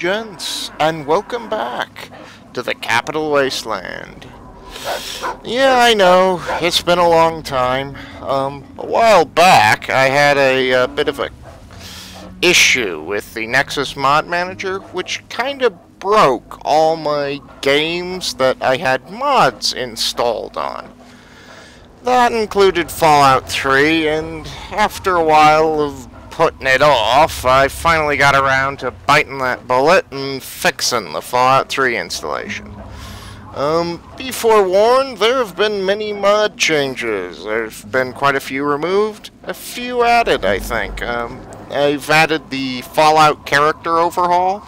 gents, and welcome back to the Capital Wasteland. Yeah, I know, it's been a long time. A while back, I had a bit of a issue with the Nexus Mod Manager, which kind of broke all my games that I had mods installed on. That included Fallout 3, and after a while of putting it off, I finally got around to biting that bullet and fixing the Fallout 3 installation. Be forewarned, there have been many mod changes. There's been quite a few removed, a few added, I think. I've added the Fallout character overhaul.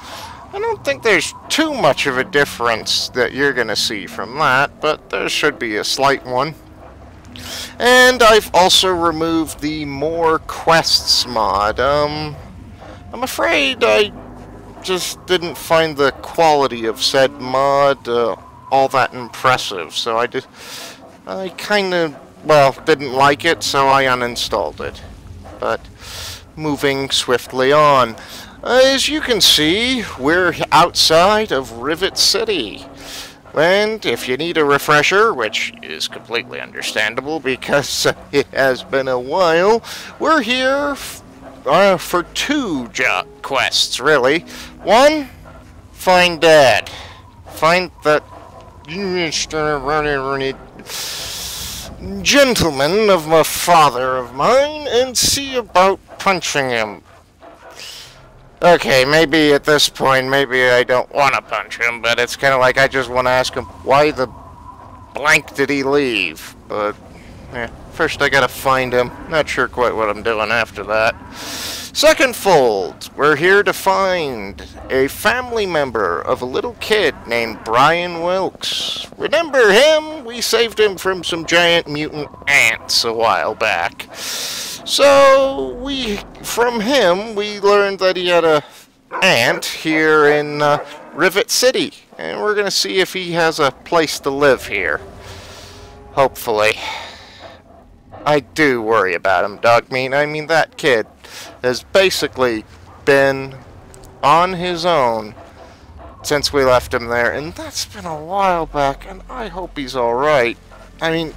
I don't think there's too much of a difference that you're gonna see from that, but there should be a slight one. And I've also removed the More Quests mod. I'm afraid I just didn't find the quality of said mod all that impressive, so I kind of, well, didn't like it, so I uninstalled it. But moving swiftly on. As you can see, we're outside of Rivet City. And if you need a refresher, which is completely understandable because it has been a while, we're here for two quests, really. One, find Dad. Find that gentleman of a father of mine and see about punching him. Okay, maybe at this point, maybe I don't want to punch him, but it's kind of like I just want to ask him, why the blank did he leave? But, yeah, first I gotta find him. Not sure quite what I'm doing after that. Second fold, we're here to find a family member of a little kid named Brian Wilkes. Remember him? We saved him from some giant mutant ants a while back. So, from him, we learned that he had a aunt here in Rivet City. And we're going to see if he has a place to live here. Hopefully. I do worry about him, Dogmeat. I mean, that kid has basically been on his own since we left him there. And that's been a while back, and I hope he's alright. I mean,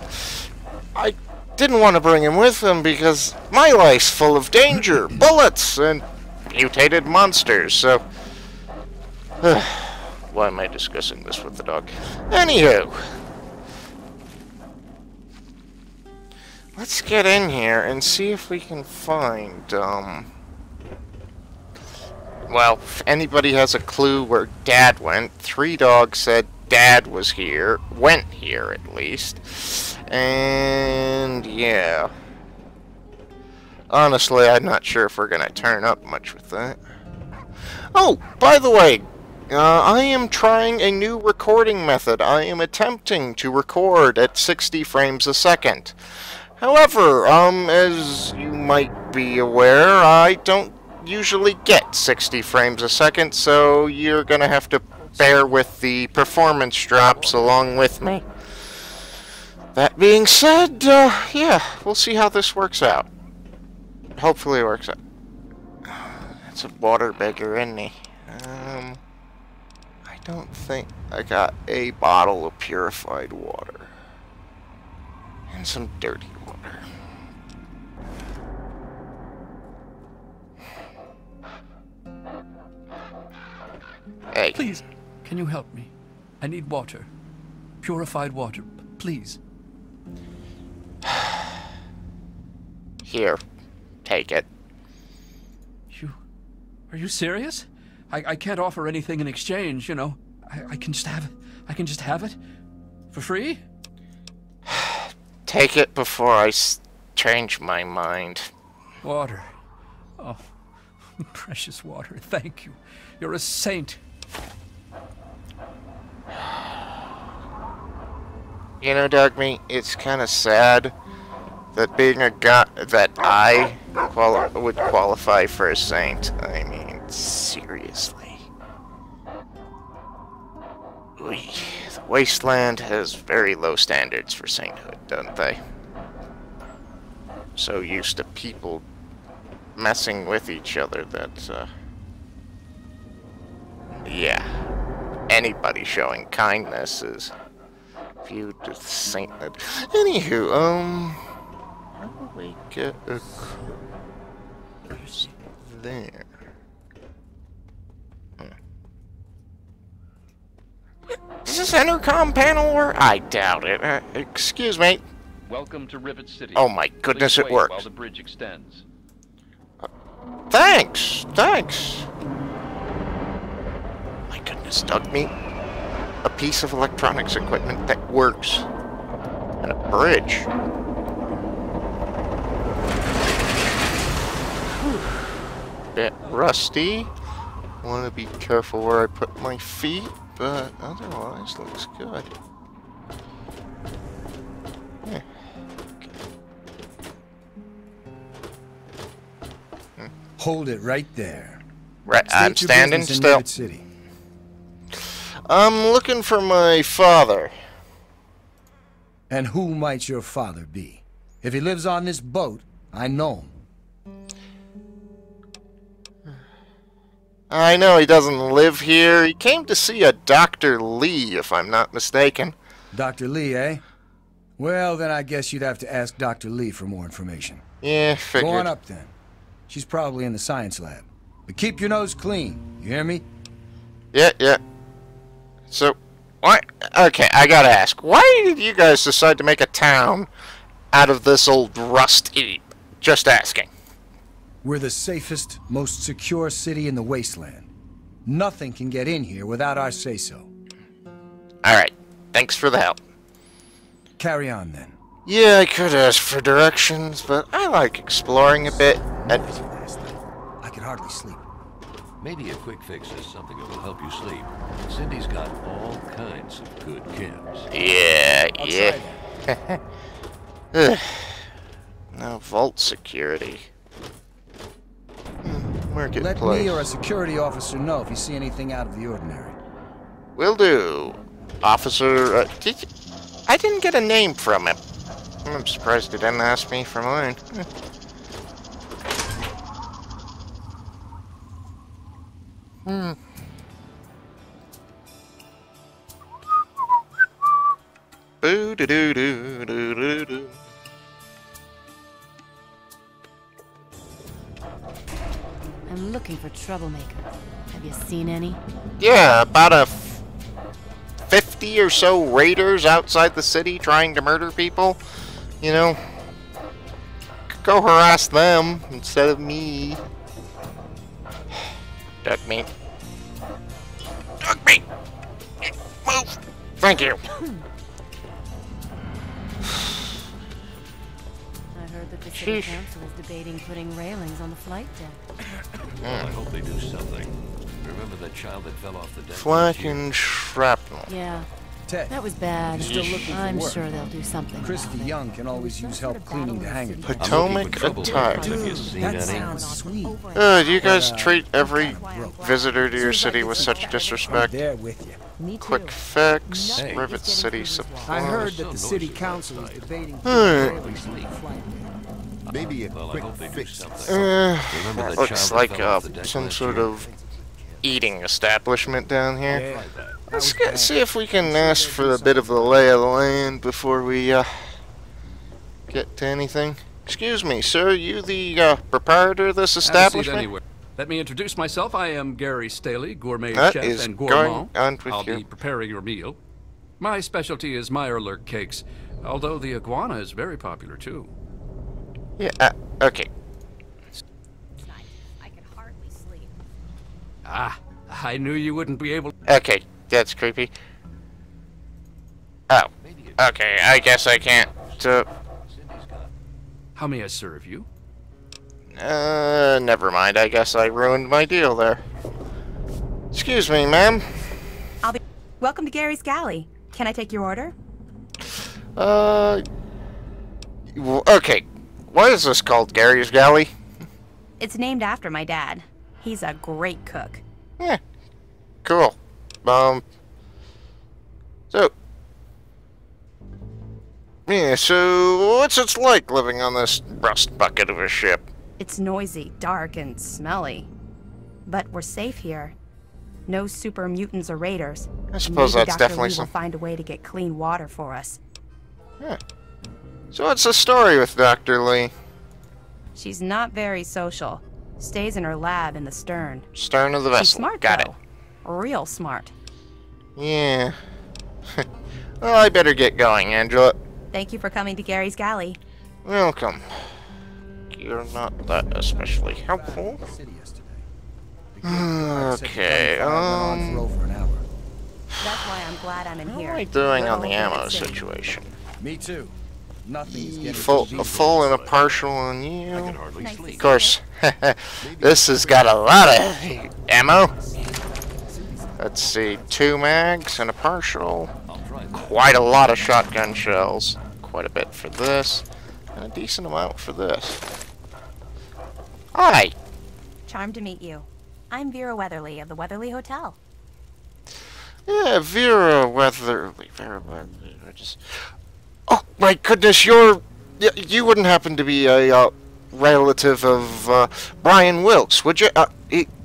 I didn't want to bring him with him because my life's full of danger, bullets, and mutated monsters, so why am I discussing this with the dog? Anywho, let's get in here and see if we can find well, if anybody has a clue where Dad went. Three Dogs said Dad was here, went here at least. And yeah, honestly, I'm not sure if we're gonna turn up much with that. Oh, by the way, I am trying a new recording method. I am attempting to record at 60 frames a second. However, as you might be aware, I don't usually get 60 frames a second, so you're gonna have to bear with the performance drops along with me. That being said, yeah, we'll see how this works out. Hopefully it works out. That's a water beggar, isn't he? I don't think I got a bottle of purified water. And some dirty water. Hey. Please, can you help me? I need water. Purified water, please. Here, take it. Are you serious? I can't offer anything in exchange, you know. I can just have it. I can just have it? For free? Take it before I change my mind. Water. Oh, precious water, thank you. You're a saint. You know, Dogmeat, it's kind of sad that being a god that I would qualify for a saint. I mean, seriously. The Wasteland has very low standards for sainthood, don't they? So used to people messing with each other that Yeah. Anybody showing kindness is viewed as saintly. Anywho, how do we get across there? Does this intercom panel work? I doubt it. Excuse me. Welcome to Rivet City. Oh my goodness, Please it wait works. while the bridge extends. Thanks! Thanks! My goodness, Dogmeat. A piece of electronics equipment that works. And a bridge. Bit rusty. Want to be careful where I put my feet, but otherwise looks good. Yeah. Hold it right there. Right, I'm State your standing business in still. Rivet City. I'm looking for my father. And who might your father be? If he lives on this boat, I know him. I know he doesn't live here. He came to see a Dr. Lee, if I'm not mistaken. Dr. Lee, eh? Well, then I guess you'd have to ask Dr. Lee for more information. Yeah, figured. Go on up then. She's probably in the science lab. But keep your nose clean, you hear me? Yeah. So, what? Okay, I gotta ask. Why did you guys decide to make a town out of this old rust heap? Just asking. We're the safest, most secure city in the wasteland. Nothing can get in here without our say-so. Alright, thanks for the help. Carry on then. Yeah, I could ask for directions, but I like exploring a bit. And I could hardly sleep. Maybe a quick fix is something that will help you sleep. Cindy's got all kinds of good chems. yeah. Ugh. No vault security. Marketplace. Let me or a security officer know if you see anything out of the ordinary. Will do. Officer, I didn't get a name from him. I'm surprised he didn't ask me for mine. Boo doo doo doo doo doo doo. I'm looking for troublemaker. Have you seen any? Yeah, about a 50 or so raiders outside the city trying to murder people. You know, go harass them instead of me. Dogmeat. Dogmeat! Move! Thank you. I heard that the city council is debating putting railings on the flight deck. Well, I hope they do something. Remember that child that fell off the deck? Flak and shrapnel. Yeah, Ted, that was bad. you're still looking for I'm work. sure they'll do something. Christy about it. Young can always use help cleaning the hangar. Potomac attire. Have you seen That any? sounds sweet. Do you guys treat every I'm kinda broke. visitor to your city with such I'm disrespect? there with you. Me too. Quick fix, Hey. Rivet City supplies. I heard that the Some city noise council is outside. debating Alright. railings on the flight deck. Maybe a Well, I quick hope they do fix. something. That that looks child that like fell off the deck some last sort year? of eating establishment down here. Yeah, Let's see if we can ask for a bit of the lay of the land before we get to anything. Excuse me, sir. You the proprietor of this Have a seat establishment? anywhere. Let me introduce myself. I am Gary Staley, gourmet That chef is and going gourmand. on with I'll you. be preparing your meal. My specialty is Meyerlurk cakes, although the iguana is very popular too. Yeah. Okay. I can hardly sleep. Ah, I knew you wouldn't be able. Okay. That's creepy. Oh. Okay. I guess I can't. How may I serve you? Never mind. I guess I ruined my deal there. Excuse me, ma'am. Welcome to Gary's Galley. Can I take your order? Okay. What is this called? Gary's Galley? It's named after my dad. He's a great cook. Yeah. Cool. So. Yeah, so what's it like living on this rust bucket of a ship? It's noisy, dark, and smelly. But we're safe here. No super mutants or raiders. I suppose Maybe that's Dr. definitely Lee will some... find a way to get clean water for us. Yeah. So what's the story with Dr. Lee? She's not very social. Stays in her lab in the stern. Stern of the vessel. She's smart, Got though. Real smart. it. Yeah. Well, I better get going, Angela. Thank you for coming to Gary's Galley. Welcome. You're not that especially helpful. Okay, That's why I'm glad I'm in how here. am I doing on Little the ammo Rivet City. situation? Me too. Nothing's getting A full and a partial on I can you. hardly Nice to sleep. Of course, this has got a lot of ammo. Let's see, 2 mags and a partial. I'll try that. Quite a lot of shotgun shells. Quite a bit for this. And a decent amount for this. Hi! Charmed to meet you. I'm Vera Weatherly of the Weatherly Hotel. Yeah, Vera Weatherly. I just... Oh my goodness, you wouldn't happen to be a relative of Brian Wilkes, would you?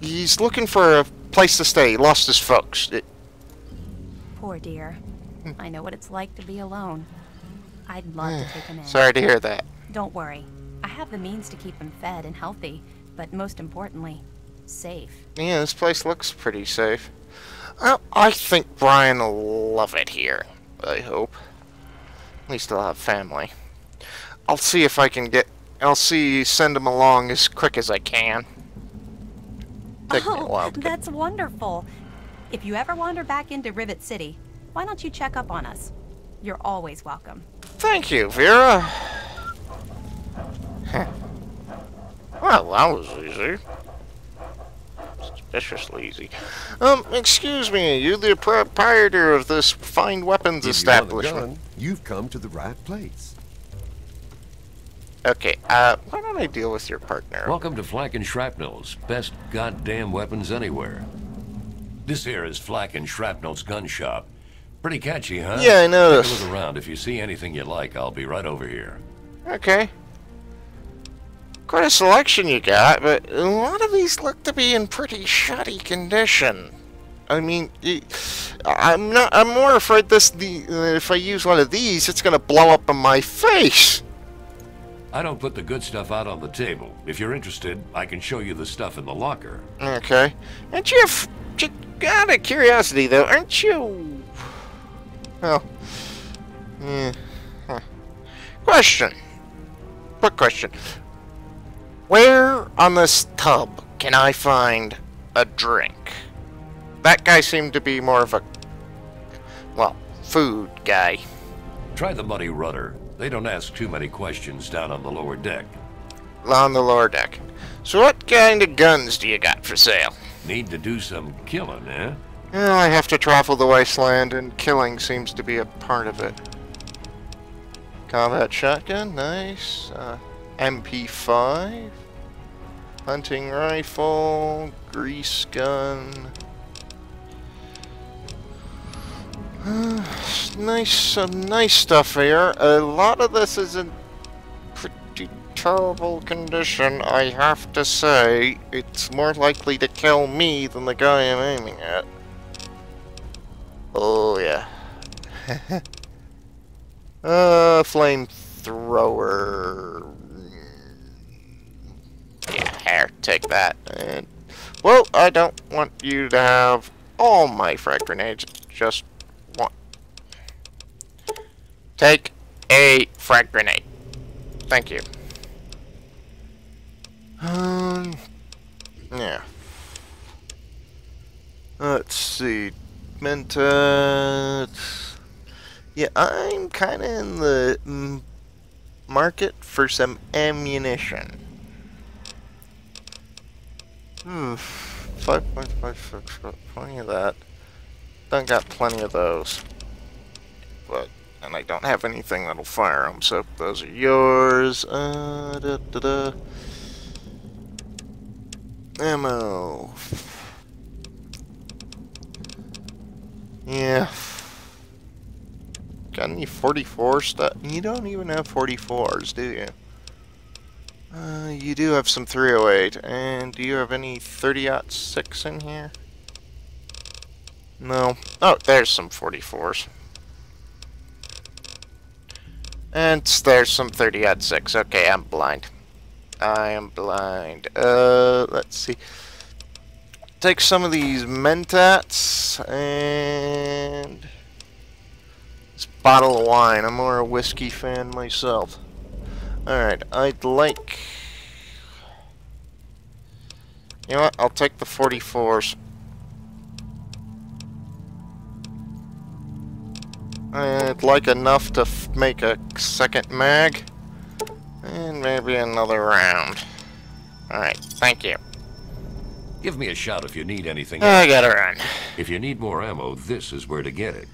He's looking for a place to stay. He lost his folks. Poor dear. I know what it's like to be alone. I'd love to take him in. Sorry to hear that. Don't worry. I have the means to keep him fed and healthy, but most importantly, safe. Yeah, this place looks pretty safe. Well, I think Brian will love it here. I hope. At least he'll have family. I'll see if I can get... send him along as quick as I can. Take me a while to get... That's wonderful. If you ever wander back into Rivet City, why don't you check up on us? You're always welcome. Thank you, Vera. Well, that was easy. Suspiciously easy. Excuse me, are you the proprietor of this fine weapons If you want a establishment? gun, you've come to the right place. Okay, why don't I deal with your partner? Welcome to Flak and Shrapnel's best goddamn weapons anywhere. This here is Flak and Shrapnel's gun shop. Pretty catchy, huh? Yeah, I noticed. Take a look around. If you see anything you like, I'll be right over here. Okay. Quite a selection you got, but a lot of these look to be in pretty shoddy condition. I mean, I'm more afraid if I use one of these, it's gonna blow up in my face. I don't put the good stuff out on the table. If you're interested, I can show you the stuff in the locker. Okay. And just out of curiosity, though, aren't you... Well... Yeah. Huh. Question. Quick question. Where on this tub can I find a drink? That guy seemed to be more of a... Well, food guy. Try the Muddy Rudder. They don't ask too many questions down on the lower deck. On the lower deck. So what kind of guns do you got for sale? Need to do some killing, eh? Well, I have to travel the wasteland, and killing seems to be a part of it. Combat shotgun, nice. MP5. Hunting rifle. Grease gun. Some nice stuff here. A lot of this is in pretty terrible condition, I have to say. It's more likely to kill me than the guy I'm aiming at. Oh, yeah. Flamethrower. Yeah, here, take that. And, well, I don't want you to have all my frag grenades, just one. Take a frag grenade. Thank you. Yeah. Let's see. Mentats. Yeah, I'm kind of in the market for some ammunition. 5.56, plenty of that. Done got plenty of those. But, and I don't have anything that'll fire them, so those are yours. Ammo. Yeah. Got any 44 stuff? You don't even have 44s, do you? You do have some 308. And do you have any 30-06 in here? No. Oh, there's some 44s. And there's some 30-06. Okay, I'm blind. I am blind. Let's see. Take some of these Mentats and this bottle of wine. I'm more a whiskey fan myself. Alright, I'd like... You know what? I'll take the 44s. I'd like enough to make a second mag. And maybe another round. Alright, thank you. Give me a shout if you need anything I else. gotta run. If you need more ammo, this is where to get it.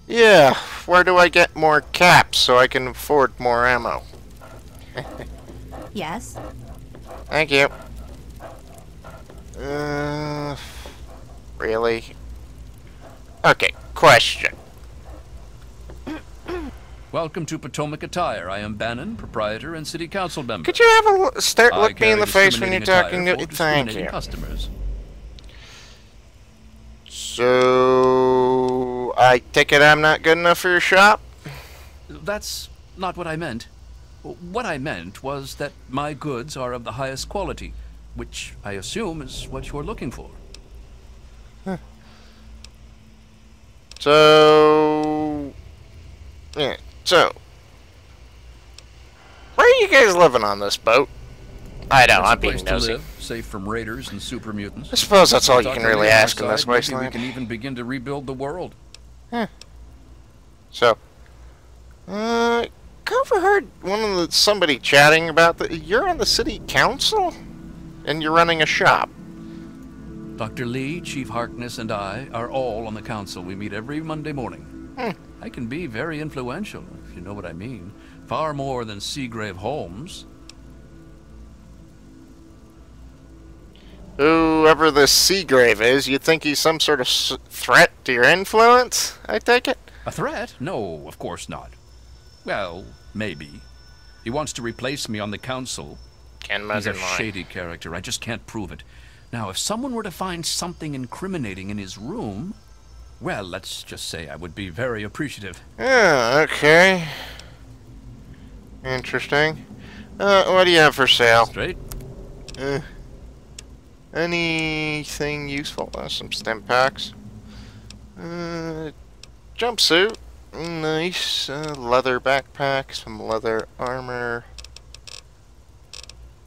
Yeah, where do I get more caps so I can afford more ammo? Yes? Thank you. Really? Okay, question. Welcome to Potomac Attire. I am Bannon, proprietor and city council member. Could you have a start I look me in carry the face when you're discriminating talking attire to for Thank discriminating you. customers. So I take it I'm not good enough for your shop? That's not what I meant. What I meant was that my goods are of the highest quality, which I assume is what you're looking for. So yeah, so where are you guys living on this boat? I know, It's a I'm being place to nosy. live, safe from raiders and super mutants. I suppose that's all you Talk can to really me on our ask in this side, maybe wasteland. we can even begin to rebuild the world. So, I overheard somebody chatting about that. You're on the city council, and you're running a shop. Dr. Lee, Chief Harkness, and I are all on the council. We meet every Monday morning. I can be very influential, if you know what I mean. Far more than Seagrave Holmes. Whoever this Seagrave is, you think he's some sort of threat to your influence? I take it. A threat? No, of course not. Well, maybe. He wants to replace me on the council. Can't He's a imagine why. shady character. I just can't prove it. Now, if someone were to find something incriminating in his room, well, let's just say I would be very appreciative. Yeah, okay. Interesting. What do you have for sale? Straight? Anything useful? Some stem packs. Jumpsuit. Nice. Leather backpack. Some leather armor.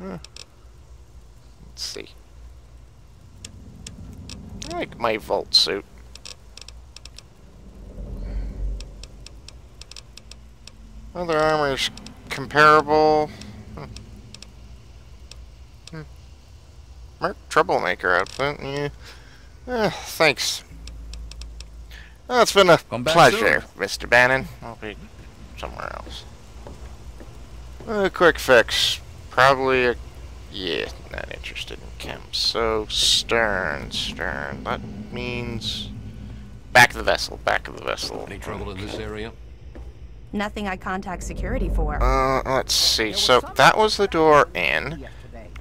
Let's see. I like my vault suit. Leather armor's comparable. Merc Troublemaker outfit, yeah. Thanks. Well, it's been a Come back pleasure, Mr. Bannon. I'll be somewhere else. A quick fix. Probably a... Yeah, not interested in chem. So, stern. That means... Back of the vessel, back of the vessel. Any trouble in this area? Nothing I contact security for. Let's see. So, that was the door in.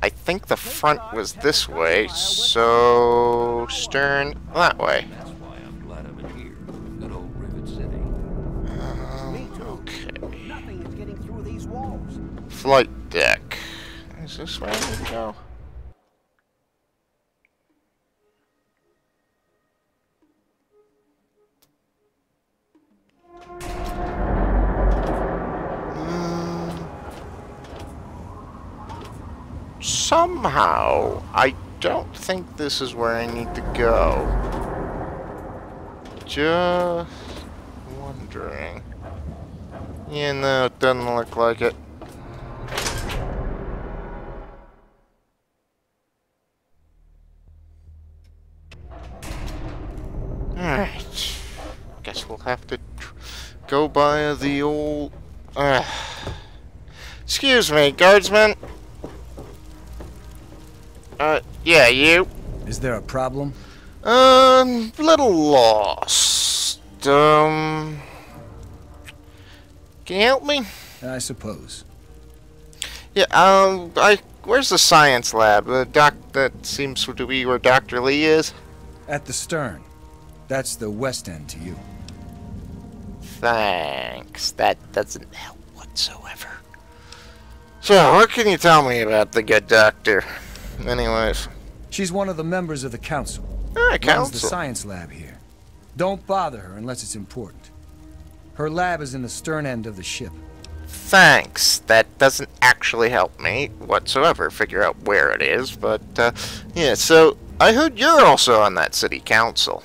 I think the front was this way, so stern that way. That's why I'm glad I'm in here. Good old Rivet City. Okay. Nothing is getting through these walls. Flight deck. Is this where I need to go? Somehow, I don't think this is where I need to go. Just wondering. Yeah, no, it doesn't look like it. Alright. Guess we'll have to go by the old... Excuse me, guardsman. Yeah, you? Is there a problem? Little lost. Can you help me? I suppose. Yeah, where's the science lab? The doc that seems to be where Dr. Lee is? At the stern. That's the West End to you. Thanks. That doesn't help whatsoever. So, what can you tell me about the good doctor? Anyways. She's one of the members of the council. Alright, Runs council. the science lab here. Don't bother her unless it's important. Her lab is in the stern end of the ship. Thanks. That doesn't actually help me whatsoever figure out where it is, but, yeah, so, I heard you're also on that city council.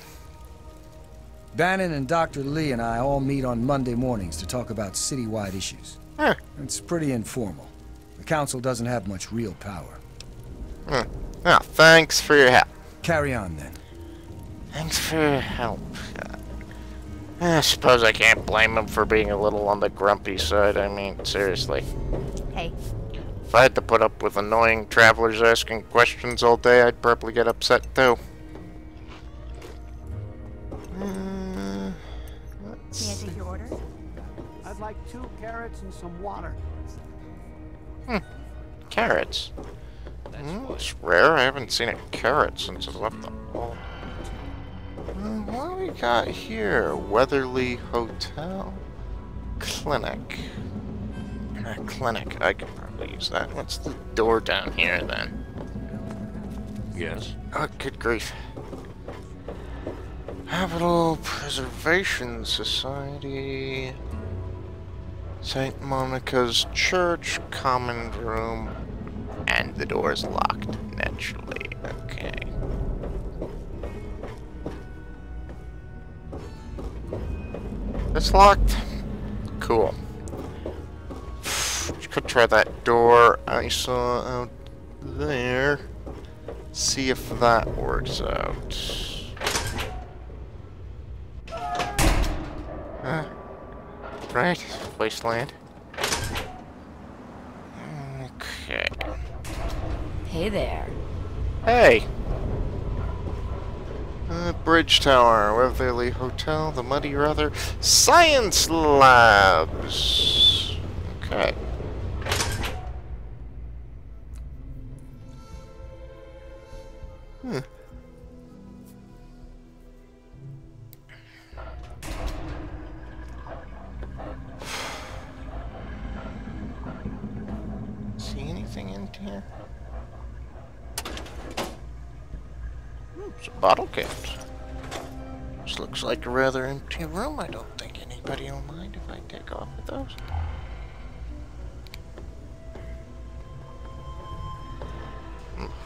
Bannon and Dr. Lee and I all meet on Monday mornings to talk about citywide issues. Huh. It's pretty informal. The council doesn't have much real power. Well, thanks for your help. Carry on, then. Thanks for your help. I suppose I can't blame him for being a little on the grumpy side. I mean, seriously. Hey. If I had to put up with annoying travelers asking questions all day, I'd probably get upset too. May I take your order? I'd like 2 carrots and some water. Carrots. It's rare. I haven't seen a carrot since I left the hall. What do we got here? Weatherly Hotel? Clinic. Clinic. I could probably use that. What's the door down here then? Yes? Oh, good grief. Capital Preservation Society. St. Monica's Church, common room, and the door's locked, naturally. Okay. It's locked. Cool. Could try that door I saw out there. See if that works out. Right, Wasteland. Okay. Hey there. Hey! Bridge Tower, Weatherly Hotel, the Muddy Rather, Science Labs! Okay. See anything in here? It's a bottle caps. This looks like a rather empty room. I don't think anybody will mind if I take off with those.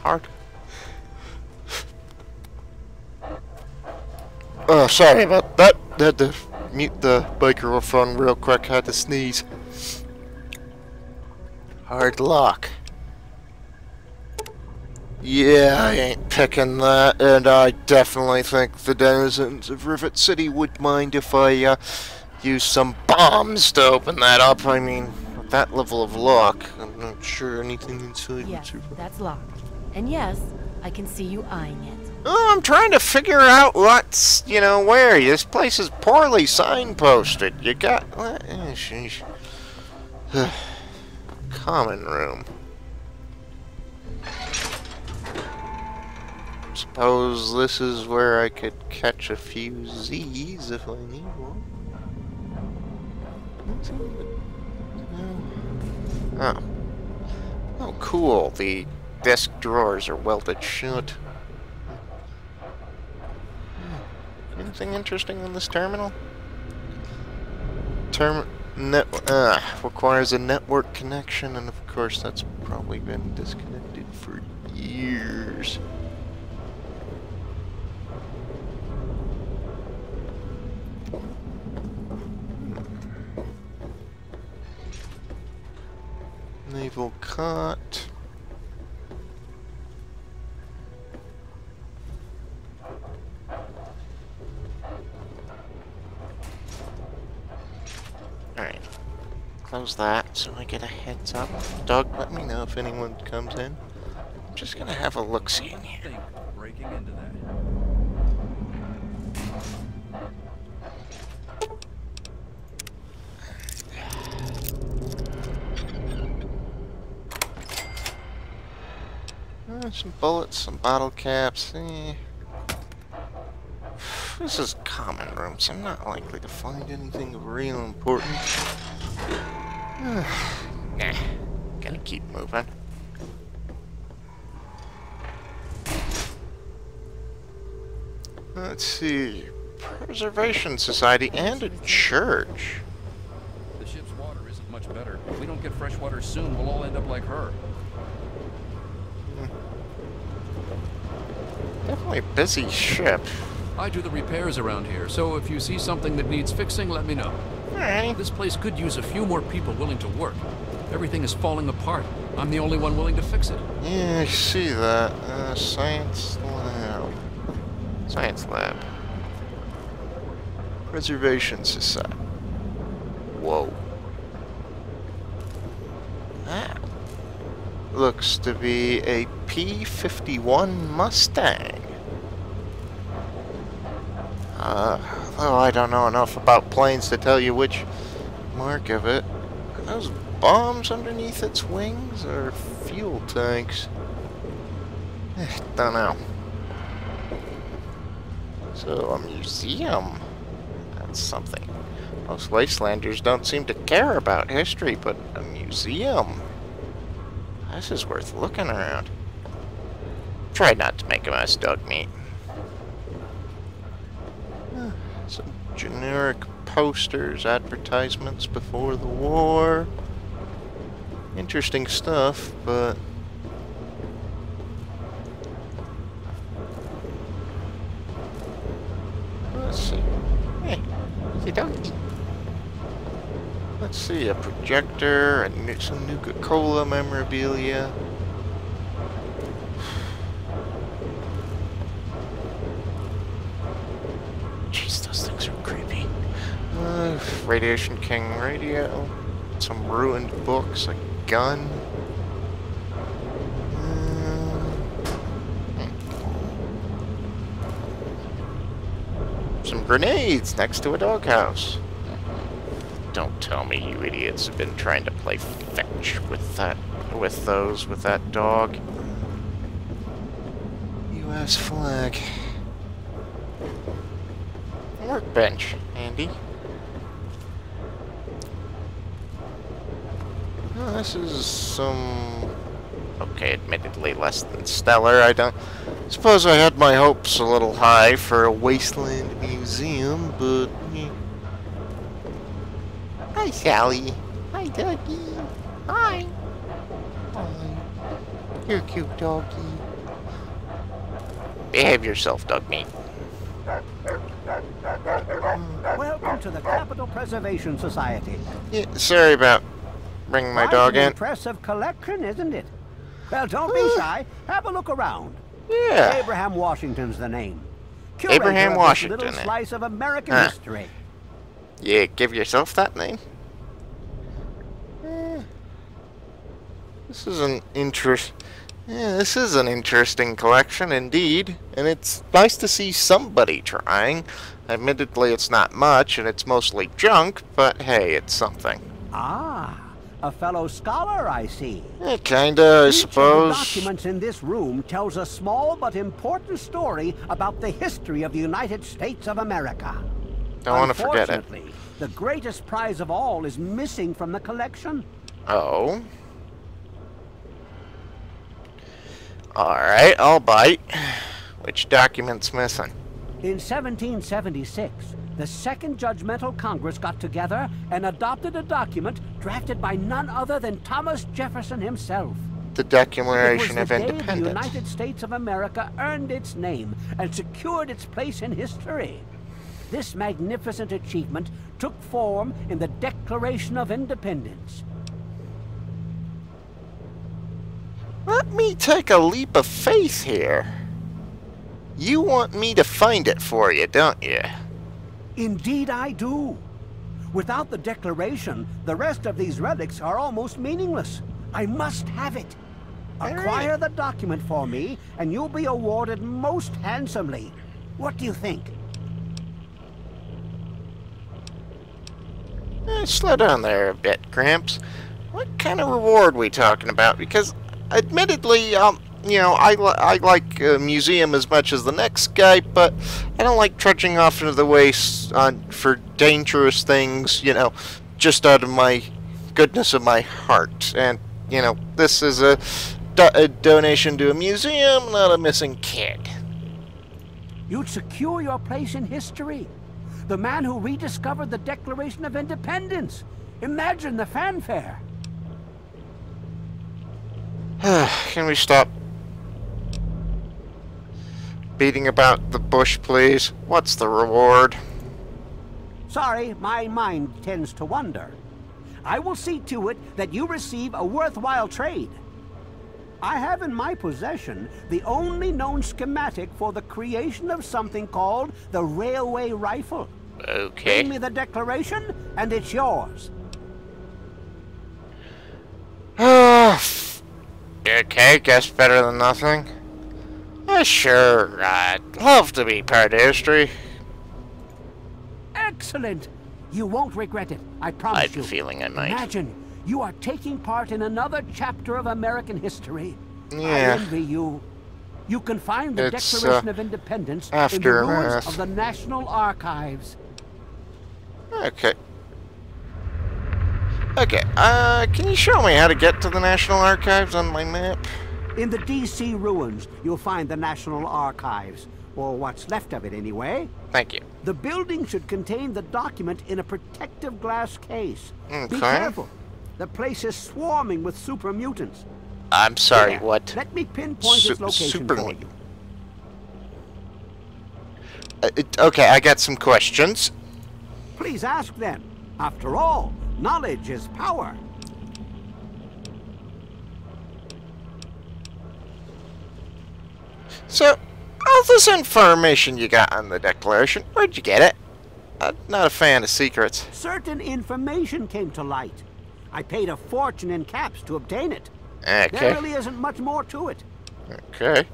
Hard. Oh, sorry about that. Had to mute the microphone real quick. Had to sneeze. Hard lock. Yeah, I ain't picking that, and I definitely think the denizens of Rivet City would mind if I use some bombs to open that up. I mean, with that level of lock, I'm not sure anything inside would Yes, survive. that's locked. And yes, I can see you eyeing it. Oh, I'm trying to figure out what's, you know, where. This place is poorly signposted. You got... sheesh. Common room. Suppose this is where I could catch a few Z's if I need one. Oh. Oh, cool. The desk drawers are welded shut. Anything interesting in this terminal? Requires a network connection, and of course that's probably been disconnected for years. Naval cot. Alright. Close that so I get a heads up. Doug, let me know if anyone comes in. I'm just gonna have a look-see in here. Breaking into that. Some bullets, some bottle caps. This is common rooms. I'm not likely to find anything of real importance. Nah. Gonna keep moving. Let's see. Preservation Society and a church. The ship's water isn't much better. If we don't get fresh water soon, we'll all end up like her. Definitely a busy ship. I do the repairs around here, so if you see something that needs fixing, let me know. Alright. This place could use a few more people willing to work. Everything is falling apart. I'm the only one willing to fix it. Yeah, I see that. Science lab. Science lab. Preservation Society. Whoa. That looks to be a P-51 Mustang. Though I don't know enough about planes to tell you which mark of it. Are those bombs underneath its wings or fuel tanks? Don't know. So, a museum. That's something. Most Wastelanders don't seem to care about history, but a museum? This is worth looking around. Try not to make a mess, Dogmeat. Some generic posters, advertisements before the war. Interesting stuff, but... let's see. Hey, let's see, a projector, and some Nuka-Cola memorabilia. Jeez, those things are creepy. Radiation King radio. Some ruined books, a gun. Some grenades next to a doghouse. Don't tell me you idiots have been trying to play fetch with that dog. US flag. Workbench, Andy. Oh, this is some... okay, admittedly less than stellar. I don't suppose I had my hopes a little high for a wasteland museum, but... yeah. Hi, Sally. Hi, Doggy. Hi. Hi. You're a cute doggy. Behave yourself, Dogmeat. Welcome to the Capital Preservation Society. Yeah, sorry about bringing my dog in. Impressive collection, isn't it? Well, don't be shy. Have a look around. Yeah. Abraham Washington's the name. Abraham Washington. Little slice of American history. Yeah, give yourself that name. This is an this is an interesting collection indeed, and it's nice to see somebody trying. Admittedly, it's not much, and it's mostly junk, but hey, it's something. Ah, a fellow scholar, I see. Kinda, I suppose. Each of the documents in this room tells a small but important story about the history of the United States of America. Don't want to forget it. Unfortunately, the greatest prize of all is missing from the collection. Oh. Alright, I'll bite. Which document's missing? In 1776, the Second Judgmental Congress got together and adopted a document drafted by none other than Thomas Jefferson himself. The Declaration of It was the day Independence. the United States of America earned its name and secured its place in history. This magnificent achievement took form in the Declaration of Independence. Let me take a leap of faith here. You want me to find it for you, don't you? Indeed I do. Without the Declaration, the rest of these relics are almost meaningless. I must have it. Acquire the document for me, and you'll be awarded most handsomely. What do you think? Slow down there a bit, Gramps. What kind of reward we talking about? Because, admittedly, you know, I like a museum as much as the next guy, but I don't like trudging off into the waste for dangerous things, you know, just out of my goodness of my heart. And, you know, this is a donation to a museum, not a missing kid. You'd secure your place in history. The man who rediscovered the Declaration of Independence. Imagine the fanfare. Can we stop beating about the bush, please? What's the reward? Sorry, my mind tends to wander. I will see to it that you receive a worthwhile trade. I have in my possession the only known schematic for the creation of something called the railway rifle. Okay. Bring me the Declaration, and it's yours. Okay, guess better than nothing. Sure, I'd love to be part of history. Excellent. You won't regret it, I promise I have you. a feeling I might. Imagine, you are taking part in another chapter of American history. Yeah. I envy you. You can find the It's, Declaration of Independence in the aftermath. ruins of the National Archives. Okay. Okay, can you show me how to get to the National Archives on my map? In the DC ruins, you'll find the National Archives, or what's left of it anyway. Thank you. The building should contain the document in a protective glass case. Okay. Be careful. The place is swarming with super mutants. I'm sorry, There, what? Let me pinpoint its location super for mutant. you. Okay, I got some questions. Please ask then. After all, knowledge is power. So, all this information you got on the Declaration, where'd you get it? I'm not a fan of secrets. Certain information came to light. I paid a fortune in caps to obtain it. Okay. There really isn't much more to it. Okay.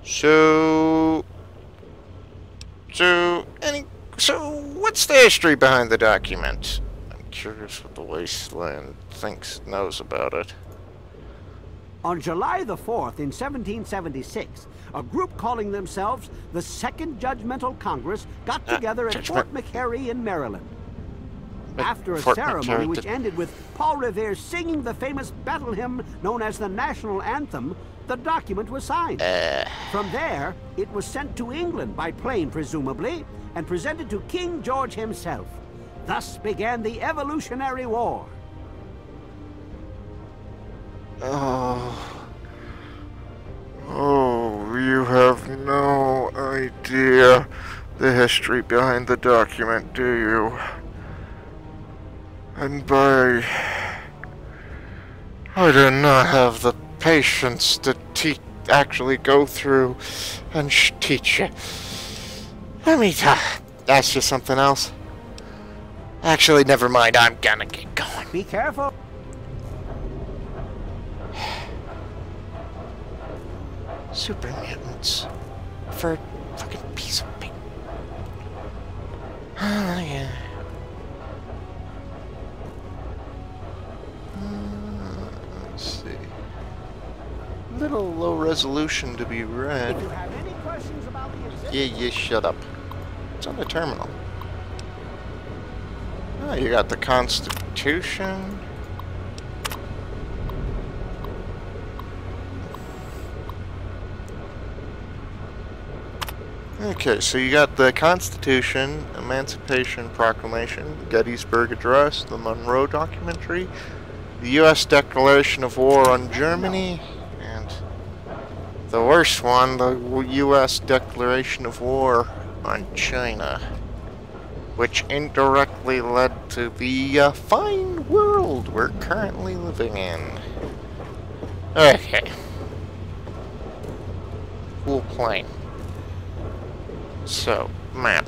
So what's the history behind the document? I'm curious what the Wasteland knows about it. On July the 4th in 1776, a group calling themselves the Second Judgmental Congress got together at Fort McHenry in Maryland. After a Fort ceremony McHenry which ended with Paul Revere singing the famous battle hymn known as the National Anthem, the document was signed. From there, it was sent to England by plane, presumably, and presented to King George himself. Thus began the Evolutionary War. Oh, you have no idea the history behind the document, do you? And I do not have the patience to actually go through and teach you. Let me ask you something else. Actually, never mind. I'm gonna get going. Be careful. Super mutants for a fucking piece of paper. Oh, yeah. Let's see. Little low resolution to be read. If you have any questions about the exhibit, Yeah, shut up. It's on the terminal. Oh, you got the Constitution. Okay, so you got the Constitution, Emancipation Proclamation, the Gettysburg Address, the Monroe Documentary, the U.S. Declaration of War on Germany, and the worst one, the U.S. Declaration of War on China, which indirectly led to the fine world we're currently living in. Okay. Cool plane. So, map.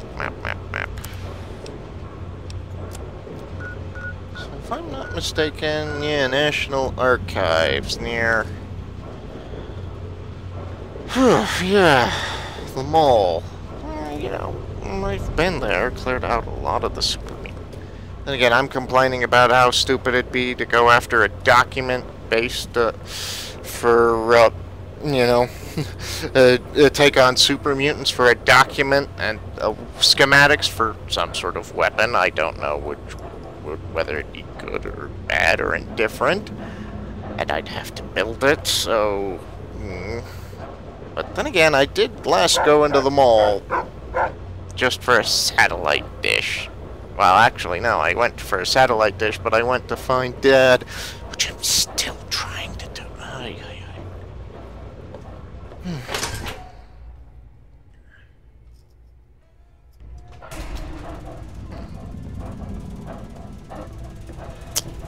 So, if I'm not mistaken, yeah, National Archives near... yeah, the mall. You know, I've been there, cleared out a lot of the super meat. Then again, I'm complaining about how stupid it'd be to go after a document based for you know, take on super mutants for a document and schematics for some sort of weapon. I don't know whether it be good or bad or indifferent, and I'd have to build it, so... But then again, I did last go into the mall just for a satellite dish. Well, actually, no, I went for a satellite dish, but I went to find Dad, which I'm still trying to do.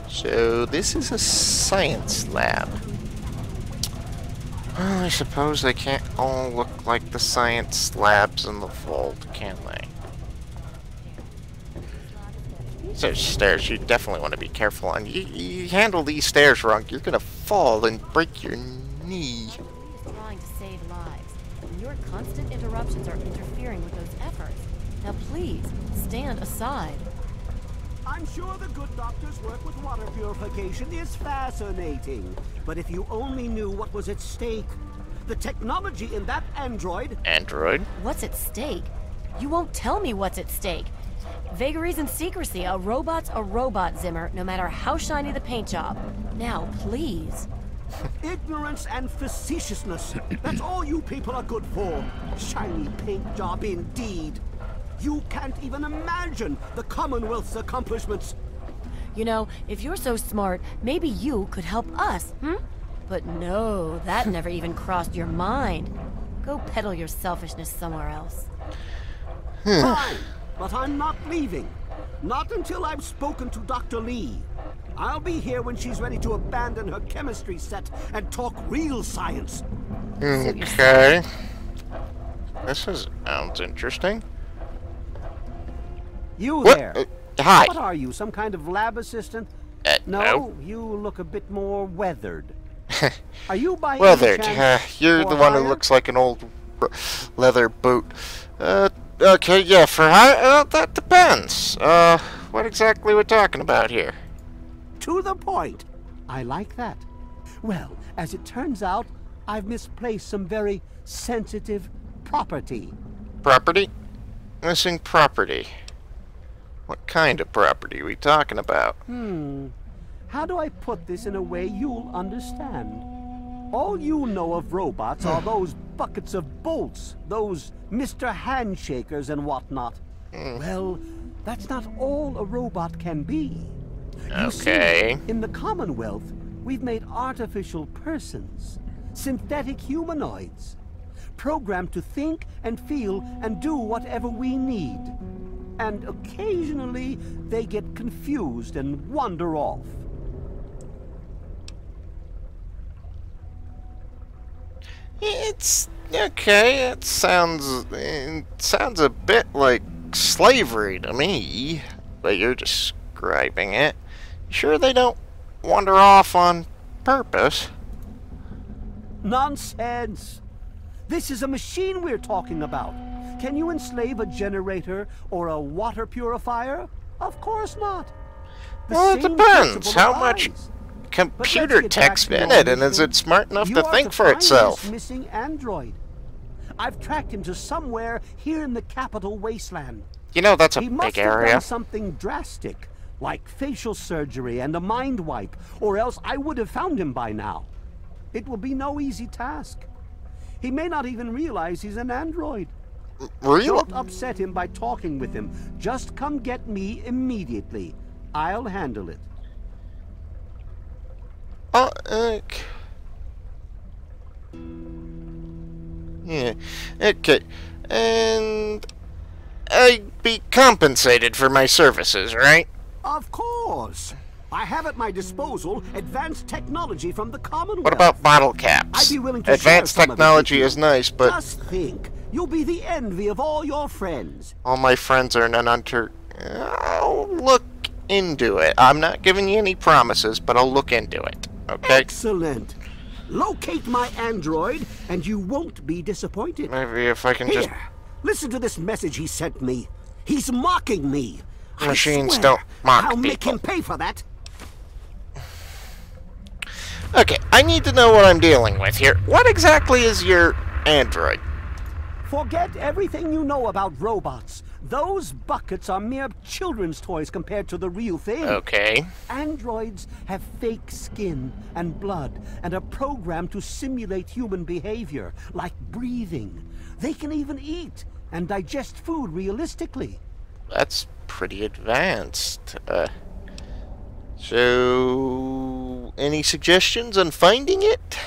So, this is a science lab. Well, I suppose they can't all look like the science labs in the vault, can they? Those stairs, you definitely want to be careful on. You handle these stairs wrong, you're gonna fall and break your knee. Trying to save lives, and your constant interruptions are interfering with those efforts. Now please, stand aside. I'm sure the good doctor's work with water purification is fascinating. But if you only knew what was at stake. The technology in that android... Android? What's at stake? You won't tell me what's at stake. Vagaries and secrecy. A robot's a robot, Zimmer, no matter how shiny the paint job. Now, please. Ignorance and facetiousness. That's all you people are good for. Shiny paint job indeed. You can't even imagine the Commonwealth's accomplishments. You know, if you're so smart, maybe you could help us, But no, that never even crossed your mind. Go peddle your selfishness somewhere else. Fine, but I'm not leaving. Not until I've spoken to Dr. Lee. I'll be here when she's ready to abandon her chemistry set and talk real science. Okay. This sounds interesting. You what? there. Hi. What are you, some kind of lab assistant? No. You look a bit more weathered. Are you by weathered? any chance You're for the one who hire? looks like an old leather boot. Okay, yeah, for hire? That depends. What exactly we're talking about here? To the point. I like that. Well, as it turns out, I've misplaced some very sensitive property. Property? Missing property. What kind of property are we talking about? How do I put this in a way you'll understand? All you know of robots are those buckets of bolts, those Mr. Handshakers and whatnot. Well, that's not all a robot can be. You Okay. see, in the Commonwealth, we've made artificial persons, synthetic humanoids, programmed to think and feel and do whatever we need. And occasionally, they get confused and wander off. It's okay. It sounds a bit like slavery to me, but you're describing it. Sure, they don't wander off on purpose. Nonsense! This is a machine we're talking about. Can you enslave a generator or a water purifier? Of course not. The Well, it same depends. principle How much applies. computer get back tech's to in your it, and is mission. it smart enough You to are think for find itself? this missing android. I've tracked him to somewhere here in the capital wasteland. You know, that's a He must big have area. done something drastic, like facial surgery and a mind wipe, or else I would have found him by now. It will be no easy task. He may not even realize he's an android. Really? Don't upset him by talking with him. Just come get me immediately. I'll handle it. Yeah. Okay. And I'd be compensated for my services, right? Of course. I have at my disposal advanced technology from the Commonwealth. What about bottle caps? I'd be willing to Advanced share some of it technology with you. is nice, but Just think. You'll be the envy of all your friends. all my friends are none unto... I'll look into it. I'm not giving you any promises, but I'll look into it. Okay? Excellent. Locate my android, and you won't be disappointed. Maybe if I can Here, just... listen to this message he sent me. He's mocking me. I Machines swear, don't mock I'll make people. him pay for that. Okay, I need to know what I'm dealing with here. What exactly is your android? Forget everything you know about robots. Those buckets are mere children's toys compared to the real thing. Okay. Androids have fake skin and blood and are programmed to simulate human behavior, like breathing. They can even eat and digest food realistically. That's pretty advanced. So, any suggestions on finding it?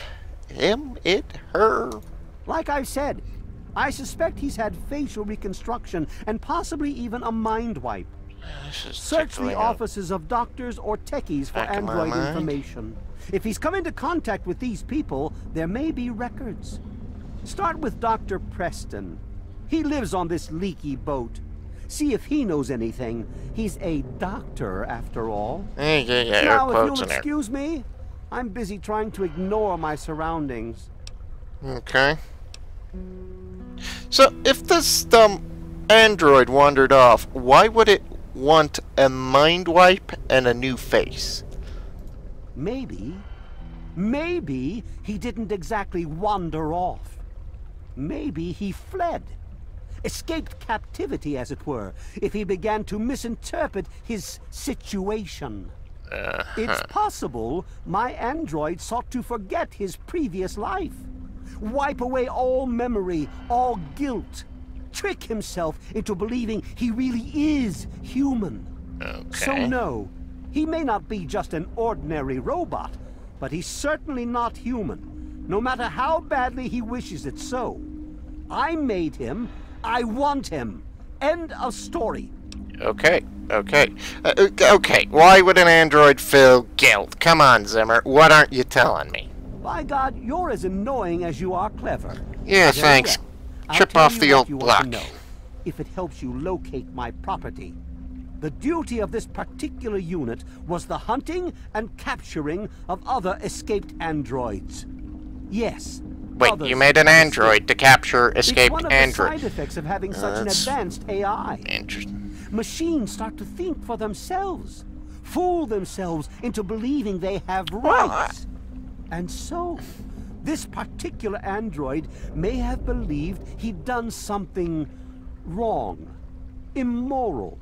Him, it, her? Like I've said, I suspect he's had facial reconstruction and possibly even a mind wipe. Search the offices of doctors or techies for android information. If he's come into contact with these people, there may be records. Start with Dr. Preston. He lives on this leaky boat. See if he knows anything. He's a doctor, after all. Yeah, now, if you'll excuse me, I'm busy trying to ignore my surroundings. Okay. So, if this android wandered off, why would it want a mind wipe and a new face? Maybe he didn't exactly wander off. Maybe he fled. Escaped captivity, as it were, if he began to misinterpret his situation. It's possible my android sought to forget his previous life. Wipe away all memory, all guilt. Trick himself into believing he really is human. Okay. So no, he may not be just an ordinary robot, but he's certainly not human, no matter how badly he wishes it so. I made him. I want him. End of story. Okay. Okay. Why would an android feel guilt? Come on, Zimmer. What aren't you telling me? By God, you're as annoying as you are clever. Yeah, thanks. Chip off the old block. If it helps you locate my property. The duty of this particular unit was the hunting and capturing of other escaped androids. Yes. Wait, you made an android to capture escaped androids. It's one of the side effects of having such an advanced AI. Interesting. Machines start to think for themselves, fool themselves into believing they have rights. And so, this particular android may have believed he'd done something wrong, immoral,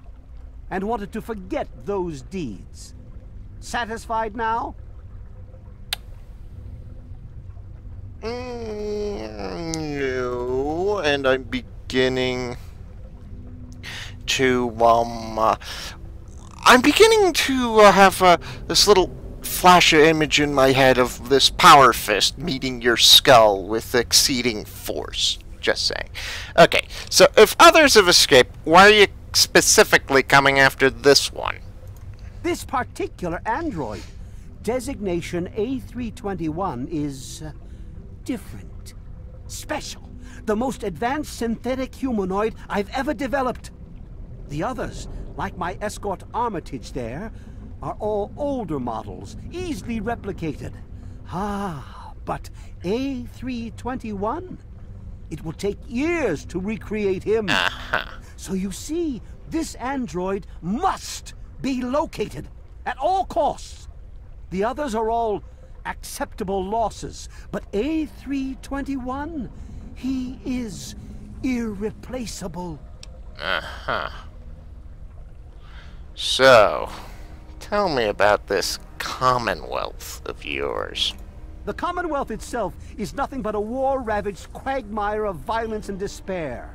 and wanted to forget those deeds. Satisfied now? No, and I'm beginning to, have this little flash image in my head of this power fist meeting your skull with exceeding force. Just saying. Okay, so if others have escaped, why are you specifically coming after this one? This particular android, designation A321, is different, special, the most advanced synthetic humanoid I've ever developed. The others, like my escort Armitage there, are all older models, easily replicated. But A321? It will take years to recreate him. So you see, this android must be located at all costs. The others are all acceptable losses, but A321, he is irreplaceable. So, tell me about this Commonwealth of yours. The Commonwealth itself is nothing but a war-ravaged quagmire of violence and despair.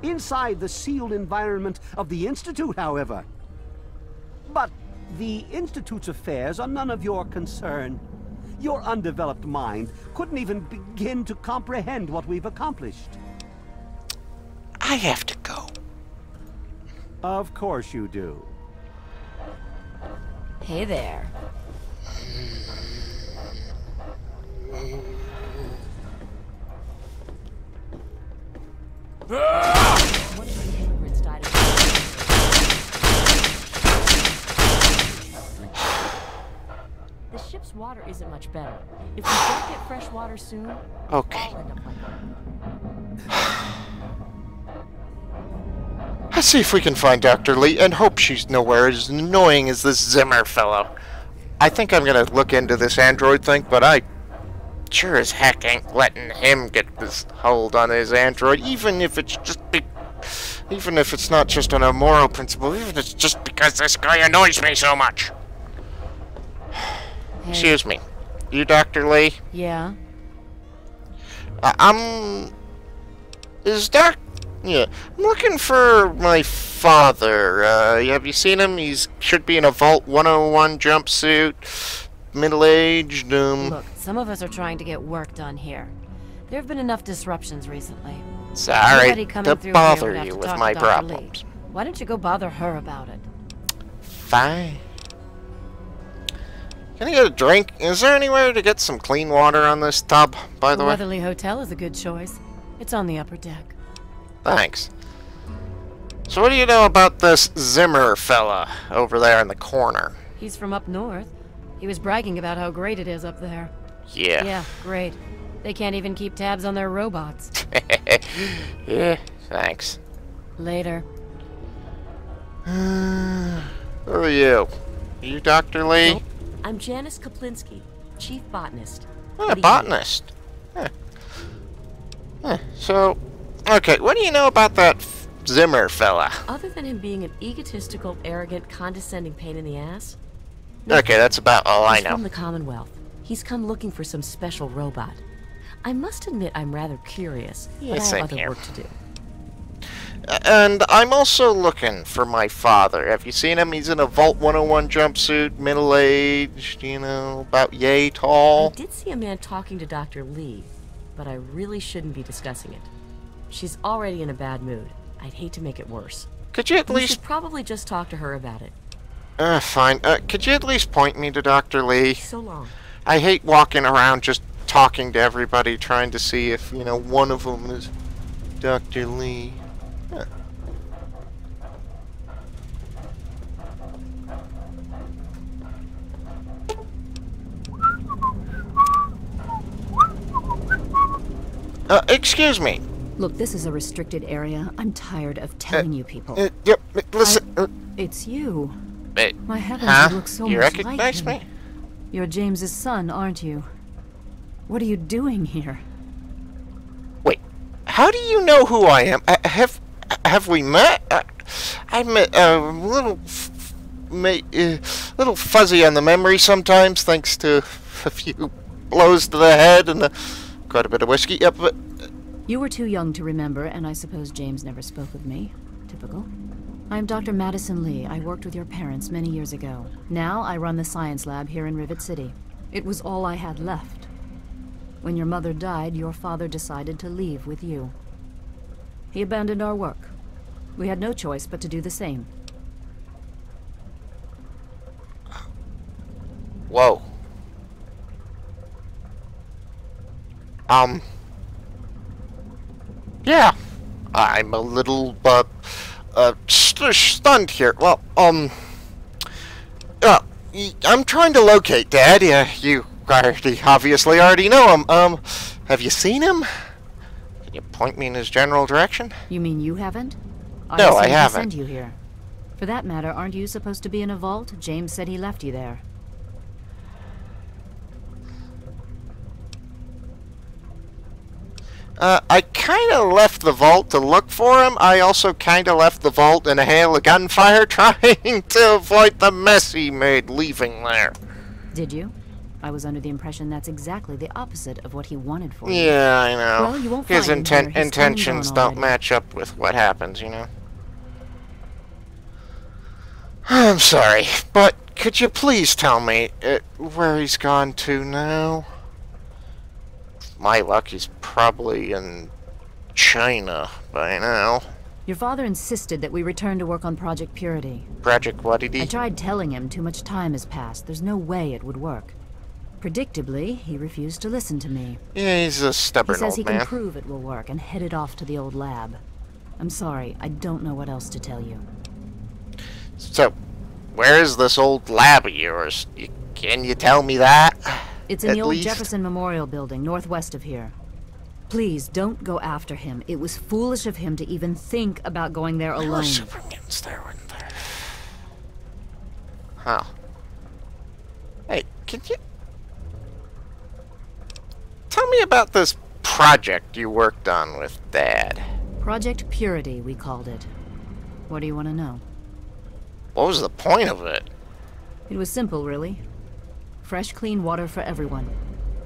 Inside the sealed environment of the Institute, however. But the Institute's affairs are none of your concern. Your undeveloped mind couldn't even begin to comprehend what we've accomplished. I have to go. Of course you do. Hey there. The ship's water isn't much better. If we don't get fresh water soon, okay. I'll end up like that. Let's see if we can find Dr. Lee and hope she's nowhere as annoying as this Zimmer fellow. I think I'm gonna look into this android thing, but I sure as heck ain't letting him get this hold on his android, even if it's not just on a moral principle, even if it's just because this guy annoys me so much. Hey. Excuse me. You Dr. Lee? Yeah? Yeah. I'm looking for my father. Have you seen him? Should be in a Vault 101 jumpsuit. Middle-aged, Look, some of us are trying to get work done here. There have been enough disruptions recently. Sorry Anybody coming to through bother here would have you to with talk my to Dr. problems. Lee. Why don't you go bother her about it? Fine. Can I get a drink? Is there anywhere to get some clean water on this tub, by the way? Weatherly Hotel is a good choice. It's on the upper deck. Thanks. So what do you know about this Zimmer fella over there in the corner? He's from up north. He was bragging about how great it is up there. Yeah. Yeah, great. They can't even keep tabs on their robots. Yeah, thanks. Later. Who are you? Are you Dr. Lee? Nope. I'm Janice Kaplinski, Chief Botanist. Oh, a botanist. So, okay, what do you know about that Zimmer fella? Other than him being an egotistical, arrogant, condescending pain in the ass? Okay, that's about all I He's know. from the Commonwealth. He's come looking for some special robot. I must admit I'm rather curious, but I same have other here. work to do. And I'm also looking for my father. Have you seen him? He's in a Vault 101 jumpsuit, middle-aged, about yay tall. I did see a man talking to Dr. Lee, but I really shouldn't be discussing it. She's already in a bad mood. I'd hate to make it worse. Could you at We least... should probably just talk to her about it. Fine. Could you at least point me to Dr. Lee? So long. I hate walking around just talking to everybody, trying to see if, one of them is Dr. Lee. Huh. Excuse me. Look, this is a restricted area. I'm tired of telling you people. Yep, listen. It's you. My heavens, Huh? you look so You much recognize like him. me? You're James's son, aren't you? What are you doing here? Wait, how do you know who I am? Have we met? I'm a little fuzzy on the memory sometimes, thanks to a few blows to the head and quite a bit of whiskey. Yep, but You were too young to remember, and I suppose James never spoke with me. Typical. I'm Dr. Madison Lee. I worked with your parents many years ago. Now I run the science lab here in Rivet City. It was all I had left. When your mother died, your father decided to leave with you. He abandoned our work. We had no choice but to do the same. whoa. Yeah, I'm a little, stunned here. Well, I'm trying to locate Dad. Yeah, you obviously already know him. Have you seen him? Can you point me in his general direction? You mean you haven't? No, I assumed he haven't. sent you here. For that matter, aren't you supposed to be in a vault? James said he left you there. I kinda left the vault to look for him. I also kinda left the vault in a hail of gunfire, trying to avoid the mess he made leaving there. Did you? I was under the impression that's exactly the opposite of what he wanted for you. Yeah, I know. Well, you won't His find him here. He's intentions gone don't already. match up with what happens, you know? I'm sorry, but could you please tell me where he's gone to now? My luck, he's probably in China by now. Your father insisted that we return to work on Project Purity. Project what did he? I tried telling him too much time has passed. There's no way it would work. Predictably, he refused to listen to me. Yeah, he's a stubborn He says old he man. can prove it will work and headed off to the old lab. I'm sorry, I don't know what else to tell you. So, where is this old lab of yours? Can you tell me that? It's in At the old least? Jefferson Memorial Building, northwest of here. Please, don't go after him. It was foolish of him to even think about going there There were alone. super mutants there, weren't there? Huh. Hey, can you tell me about this project you worked on with Dad? Project Purity, we called it. What do you want to know? What was the point of it? It was simple, really. Fresh, clean water for everyone.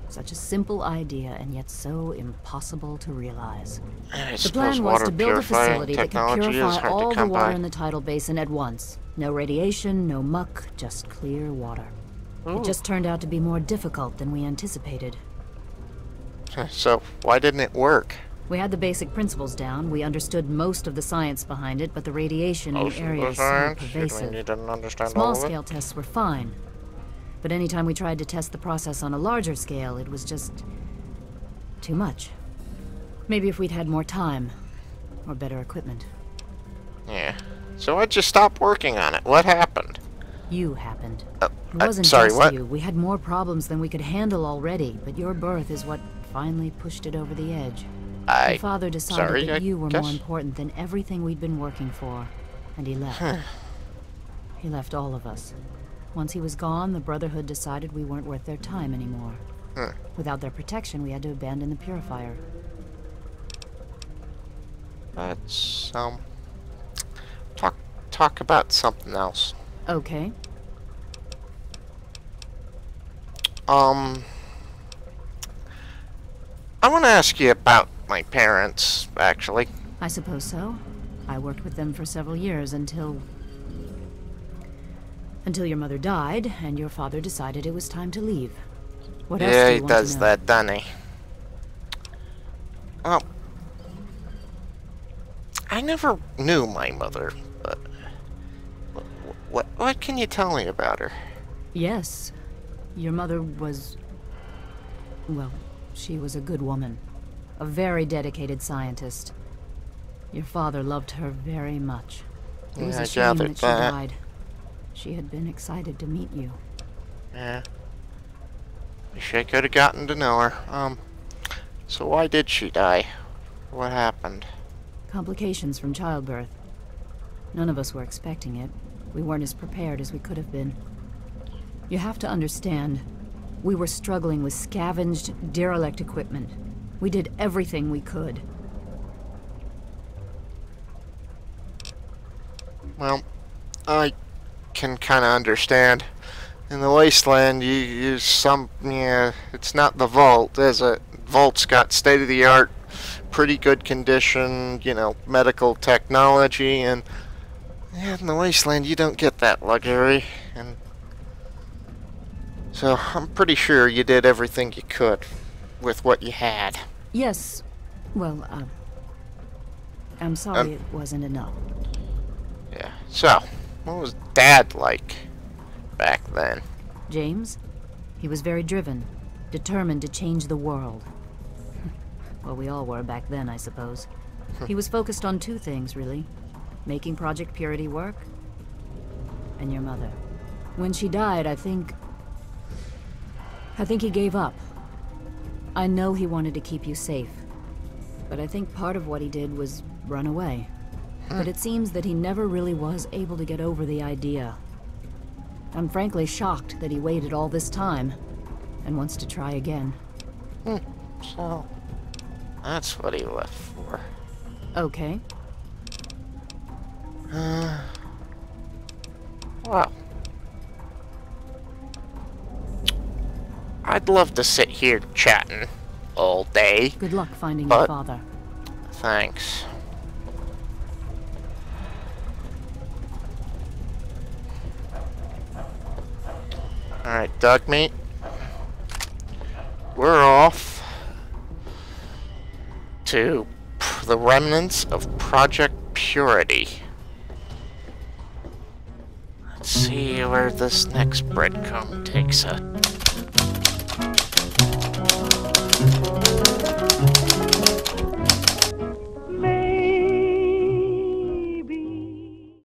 Such a simple idea, and yet so impossible to realize. The plan was to build a facility that could purify all the water in the tidal basin at once. No radiation, no muck, just clear water. It just turned out to be more difficult than we anticipated. So, why didn't it work? We had the basic principles down. We understood most of the science behind it, but the radiation in the area is so pervasive. Small-scale tests were fine. But anytime we tried to test the process on a larger scale, it was just too much. Maybe if we'd had more time, or better equipment. Yeah. So why'd you stop working on it? What happened? You happened. It wasn't sorry, just what? you. We had more problems than we could handle already, but your birth is what finally pushed it over the edge. Your father decided that you were more important than everything we'd been working for, and he left. He left all of us. Once he was gone, the Brotherhood decided we weren't worth their time anymore. Without their protection, we had to abandon the purifier. Let's, talk about something else. Okay. I want to ask you about my parents, actually. I suppose so. I worked with them for several years until your mother died, and your father decided it was time to leave. What else do you want to know? Yeah, he does that, doesn't he? Well, I never knew my mother, but what can you tell me about her? Yes. Your mother was... well, she was a good woman. A very dedicated scientist. Your father loved her very much. It was a shame that she died. She had been excited to meet you. Yeah. Wish I could have gotten to know her. So why did she die? What happened? Complications from childbirth. None of us were expecting it. We weren't as prepared as we could have been. You have to understand, we were struggling with scavenged, derelict equipment. We did everything we could. Well, I can kind of understand. In the Wasteland, you use some, yeah, it's not the Vault, is it? Vault's got state-of-the-art, pretty good condition, you know, medical technology, and yeah, in the Wasteland, you don't get that luxury, and so I'm pretty sure you did everything you could with what you had. Yes. Well, I'm sorry it wasn't enough. Yeah. So, what was Dad like back then? James? He was very driven, determined to change the world. Well, we all were back then, I suppose. He was focused on two things, really. Making Project Purity work, and your mother. When she died, I think he gave up. I know he wanted to keep you safe, but I think part of what he did was run away. But it seems that he never really was able to get over the idea. I'm frankly shocked that he waited all this time and wants to try again. So, that's what he left for. Okay. Well, I'd love to sit here chatting all day. Good luck finding your father. Thanks. Alright, Dogmeat. We're off to the remnants of Project Purity. Let's see where this next breadcrumb takes us.